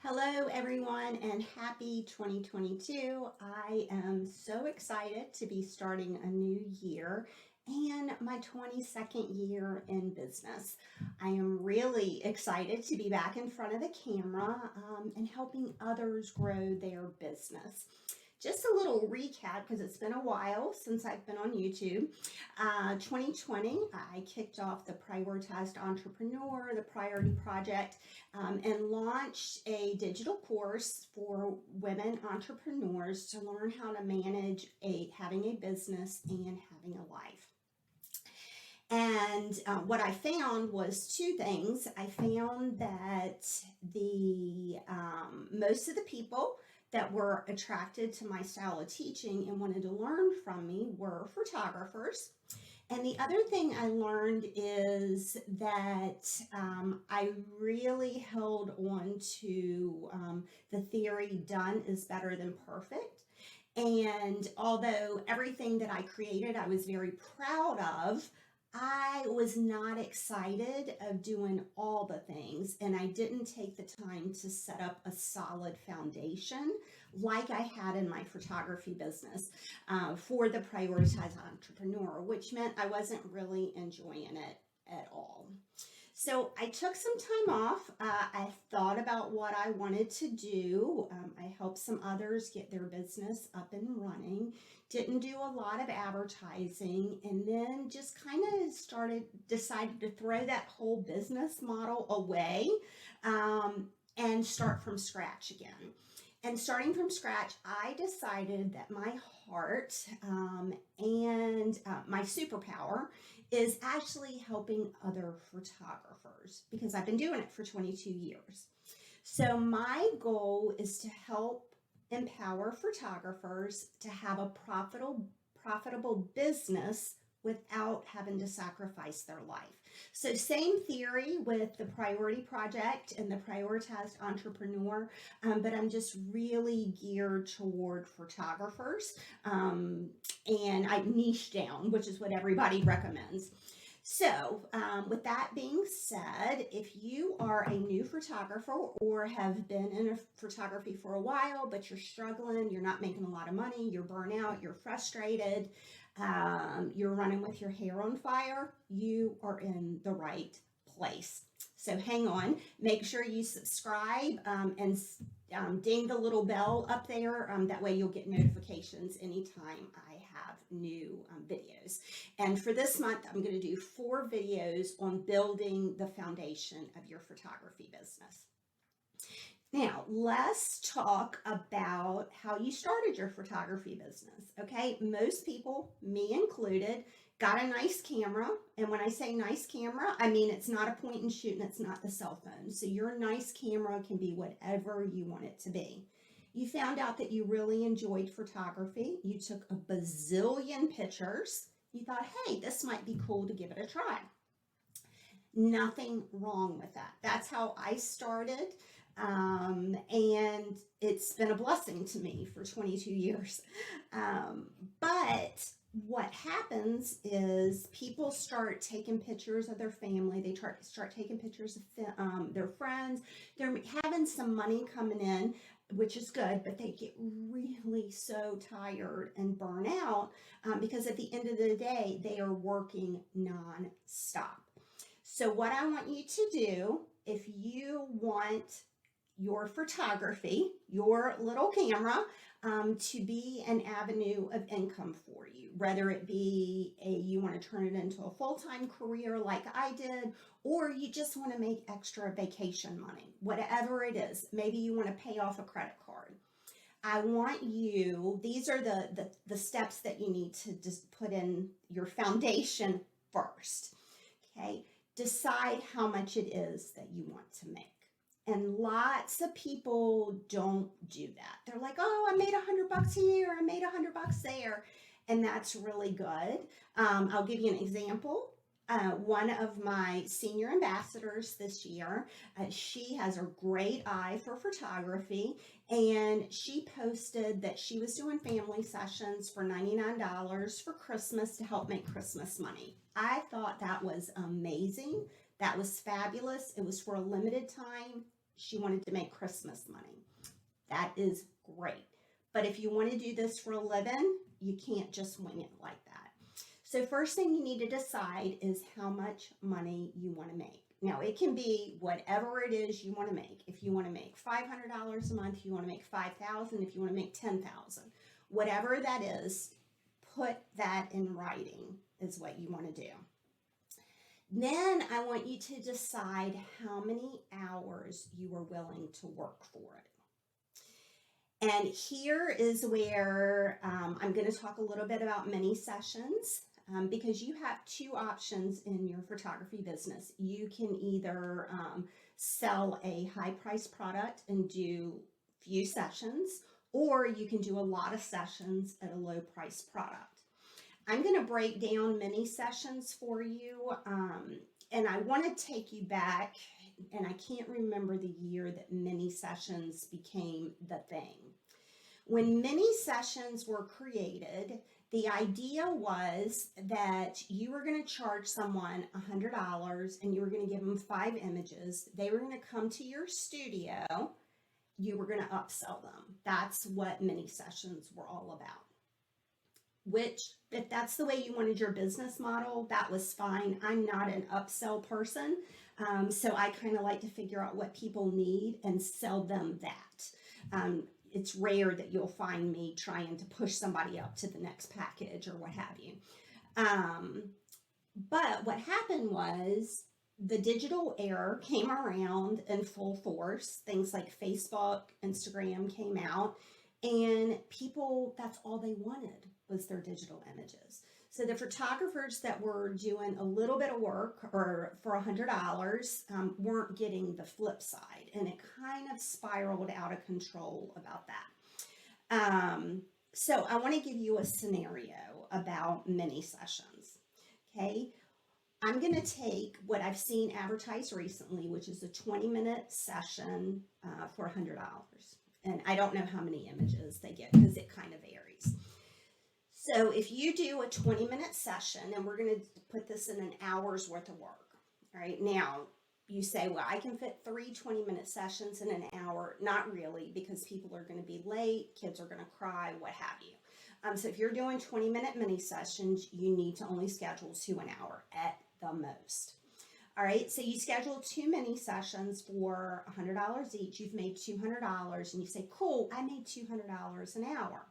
Hello, everyone, and happy 2022. I am so excited to be starting a new year and my 22nd year in business. I am really excited to be back in front of the camera and helping others grow their business. Just a little recap because it's been a while since I've been on YouTube. 2020, I kicked off the Prioritized Entrepreneur, the Priority Project, and launched a digital course for women entrepreneurs to learn how to manage having a business and having a life. And what I found was two things. I found that the most of the people that were attracted to my style of teaching and wanted to learn from me were photographers. And the other thing I learned is that I really held on to the theory done is better than perfect. And although everything that I created I was very proud of, I was not excited of doing all the things, and I didn't take the time to set up a solid foundation like I had in my photography business for the Prioritized Entrepreneur, which meant I wasn't really enjoying it at all. So I took some time off. I thought about what I wanted to do. I helped some others get their business up and running. Didn't do a lot of advertising, and then just kind of decided to throw that whole business model away and start from scratch again. And starting from scratch, I decided that my heart and my superpower is actually helping other photographers because I've been doing it for 22 years. So my goal is to help empower photographers to have a profitable business without having to sacrifice their life. So same theory with the Priority Project and the Prioritized Entrepreneur, but I'm just really geared toward photographers, and I niche down, which is what everybody recommends. So with that being said, if you are a new photographer or have been in photography for a while, but you're struggling, you're not making a lot of money, you're burnt out, you're frustrated, you're running with your hair on fire, you are in the right place. So hang on, make sure you subscribe and ding the little bell up there. That way you'll get notifications anytime I have new videos. And for this month, I'm going to do 4 videos on building the foundation of your photography business. Now, let's talk about how you started your photography business. Okay, most people, me included, got a nice camera. And when I say nice camera, I mean it's not a point and shoot and it's not the cell phone. So your nice camera can be whatever you want it to be. You found out that you really enjoyed photography. You took a bazillion pictures. You thought, hey, this might be cool to give it a try. Nothing wrong with that. That's how I started. And it's been a blessing to me for 22 years. But what happens is people start taking pictures of their family. They start taking pictures of their friends. They're having some money coming in, which is good, but they get really so tired and burn out because at the end of the day, they are working non-stop. So what I want you to do, if you want your photography, your little camera, to be an avenue of income for you, whether it be you want to turn it into a full-time career like I did, or you just want to make extra vacation money, whatever it is. Maybe you want to pay off a credit card. I want you, these are the steps that you need to just put in your foundation first. Okay, decide how much it is that you want to make. And lots of people don't do that. They're like, oh, I made $100 here, I made $100 there. And that's really good. I'll give you an example. One of my senior ambassadors this year, she has a great eye for photography, and she posted that she was doing family sessions for $99 for Christmas to help make Christmas money. I thought that was amazing. That was fabulous. It was for a limited time. she wanted to make Christmas money. That is great. But if you want to do this for a living, you can't just wing it like that. So first thing you need to decide is how much money you want to make. Now, it can be whatever it is you want to make. If you want to make $500 a month, if you want to make $5,000, if you want to make $10,000, whatever that is, put that in writing is what you want to do. Then I want you to decide how many hours you are willing to work for it. And here is where I'm going to talk a little bit about mini sessions. Because you have two options in your photography business. You can either sell a high price product and do few sessions, or you can do a lot of sessions at a low price product. I'm going to break down mini sessions for you, and I want to take you back, and I can't remember the year that mini sessions became the thing. When mini sessions were created, the idea was that you were going to charge someone $100 and you were going to give them 5 images. They were going to come to your studio. You were going to upsell them. That's what mini sessions were all about. Which, if that's the way you wanted your business model, that was fine. I'm not an upsell person, so I kind of like to figure out what people need and sell them that. It's rare that you'll find me trying to push somebody up to the next package or what have you. But what happened was the digital era came around in full force. Things like Facebook, Instagram came out, and people, that's all they wanted was their digital images. So the photographers that were doing a little bit of work or for $100 weren't getting the flip side, and it kind of spiraled out of control about that. So I want to give you a scenario about mini sessions. Okay, I'm going to take what I've seen advertised recently, which is a 20-minute session for $100, and I don't know how many images they get because it kind of varies. So if you do a 20-minute session, and we're going to put this in an hour's worth of work, all right? Now, you say, well, I can fit 3 20-minute sessions in an hour. Not really, because people are going to be late, kids are going to cry, what have you. So if you're doing 20-minute mini sessions, you need to only schedule 2 an hour at the most. All right, so you schedule 2 mini sessions for $100 each. You've made $200, and you say, cool, I made $200 an hour.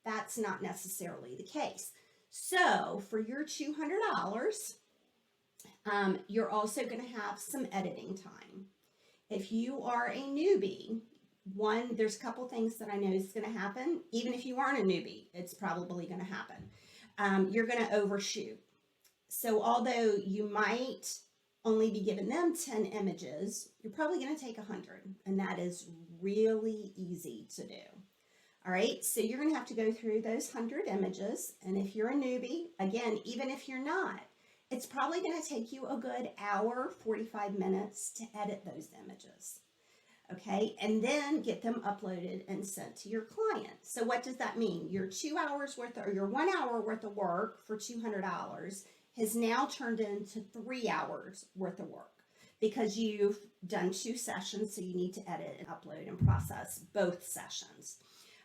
That's not necessarily the case. So for your $200, you're also going to have some editing time. If you are a newbie, there's a couple things that I know is going to happen. Even if you aren't a newbie, it's probably going to happen. You're going to overshoot. So although you might only be giving them 10 images, you're probably going to take 100, and that is really easy to do. All right, so you're going to have to go through those 100 images, and if you're a newbie, again, even if you're not, it's probably going to take you a good hour, 45 minutes to edit those images, okay, and then get them uploaded and sent to your client. So what does that mean? Your 2 hours worth, or your 1 hour worth of work for $200 has now turned into 3 hours worth of work because you've done 2 sessions, so you need to edit and upload and process both sessions.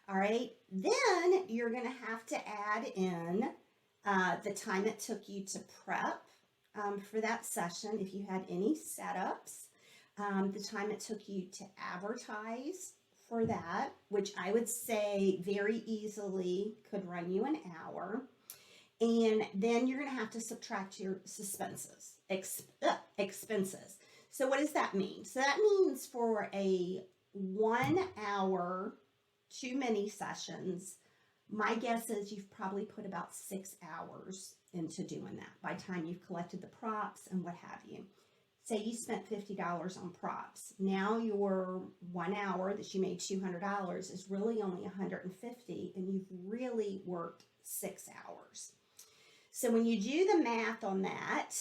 All right, then you're going to have to add in the time it took you to prep for that session, if you had any setups, the time it took you to advertise for that, which I would say very easily could run you an hour. And then you're going to have to subtract your expenses. So what does that mean? So that means for a 1 hour 2 mini sessions, my guess is you've probably put about 6 hours into doing that by the time you've collected the props and what have you. Say you spent $50 on props. Now your 1 hour that you made $200 is really only $150, and you've really worked 6 hours. So when you do the math on that,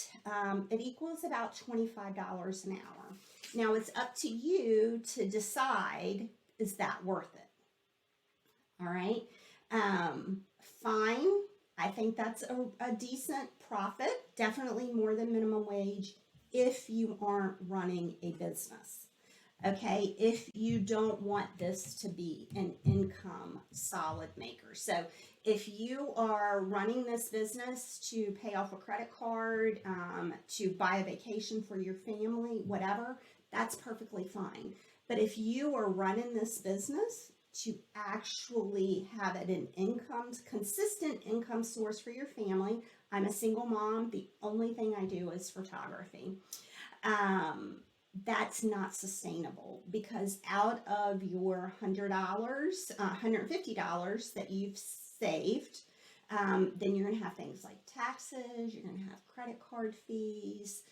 it equals about $25 an hour. Now it's up to you to decide, is that worth it? All right, fine. I think that's a decent profit, definitely more than minimum wage if you aren't running a business. okay, if you don't want this to be an income solid maker. So if you are running this business to pay off a credit card, to buy a vacation for your family, whatever, that's perfectly fine. But if you are running this business to actually have it an income, consistent income source for your family, I'm a single mom. The only thing I do is photography. Um, that's not sustainable, because out of your $100, $150 that you've saved, then you're going to have things like taxes, you're going to have credit card fees,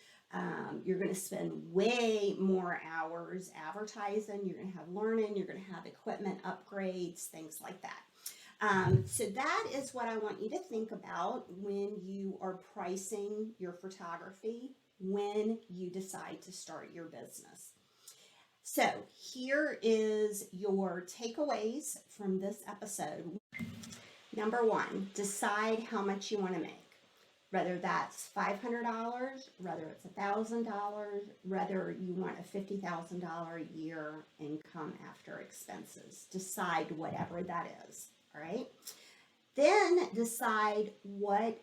you're going to spend way more hours advertising, you're going to have learning, you're going to have equipment upgrades, things like that. So that is what I want you to think about when you are pricing your photography, when you decide to start your business. So here is your takeaways from this episode. Number one, decide how much you want to make. Whether that's $500, whether it's $1,000, whether you want a $50,000 a year income after expenses. Decide whatever that is, all right? Then decide what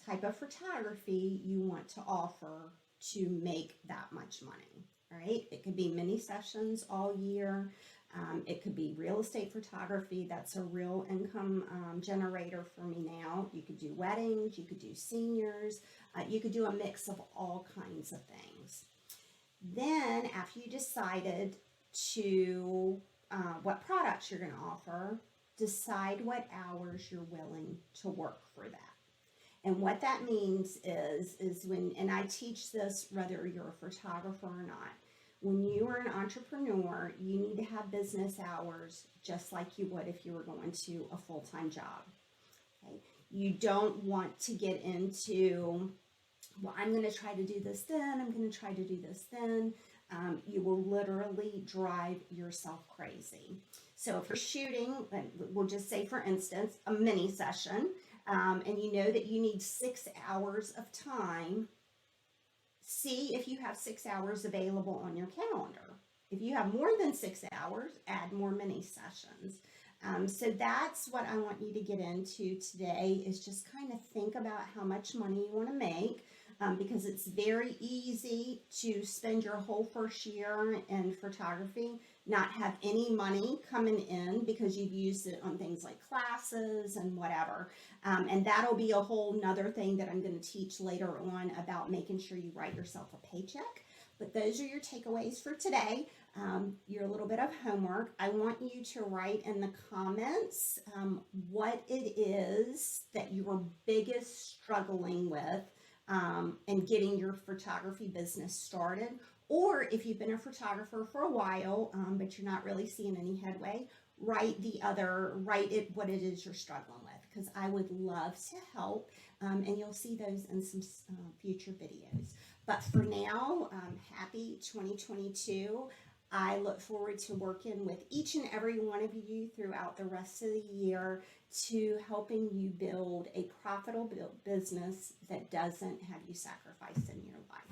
type of photography you want to offer to make that much money, all right? It could be mini sessions all year. It could be real estate photography. That's a real income generator for me now. You could do weddings, you could do seniors, you could do a mix of all kinds of things. Then after you decided to what products you're going to offer, decide what hours you're willing to work for that. And what that means is when, and I teach this whether you're a photographer or not, when you are an entrepreneur, you need to have business hours just like you would if you were going to a full-time job. Okay? You don't want to get into, well, I'm going to try to do this then, I'm going to try to do this then. You will literally drive yourself crazy. So if you're shooting, we'll just say, for instance, a mini session, and you know that you need 6 hours of time, see if you have 6 hours available on your calendar. If you have more than 6 hours, add more mini sessions. So that's what I want you to get into today, is just kind of think about how much money you want to make, because it's very easy to spend your whole first year in photography, not have any money coming in because you've used it on things like classes and whatever. And that'll be a whole nother thing that I'm going to teach later on about making sure you write yourself a paycheck. But those are your takeaways for today. Your little bit of homework. I want you to write in the comments what it is that you're biggest struggling with in getting your photography business started. Or if you've been a photographer for a while, but you're not really seeing any headway, write it what it is you're struggling with, because I would love to help, and you'll see those in some future videos. But for now, happy 2022. I look forward to working with each and every one of you throughout the rest of the year to helping you build a profitable business that doesn't have you sacrifice in your life.